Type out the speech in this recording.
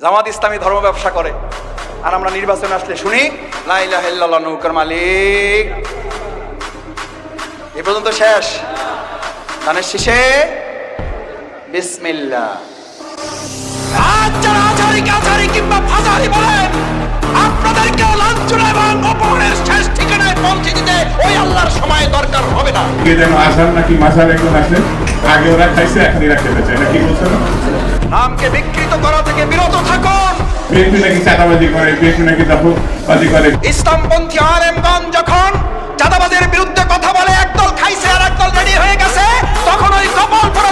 জামাত ইসলামী ধর্ম ব্যবসা করে, আর আমরা নির্বাচনে আসলে শুনি লা ইলাহা ইল্লাল্লাহ নৌকার মালিক। এ পর্যন্ত শেষ। ধানের শীষে বিসমিল্লাহ। আজ যারা আজারি কিংবা ফাজারি বলেন, আপনাদেরকে লাঞ্ছনা এবং অপমানের শেষ ঠিকানায় পৌঁছে দিতে ওই আল্লাহর সময় দরকার হবে না। কে যেন আসার নাকি মাসার একজন আসে, আগে ওরা খাইছে এখন এরা খেতে চায় না, কি বলছেন? নামকে বিকৃত করা থেকে বিরত থাকুন। বিএনপি নাকি চাঁদাবাজি করে, বিএনপি নাকি দখলবাজি করে। ইসলামপন্থী আলেমগণ যখন চাঁদাবাজের বিরুদ্ধে কথা বলে, একদল খাইছে আর একদল রেডি হয়ে গেছে, তখন ওই কপাল পড়া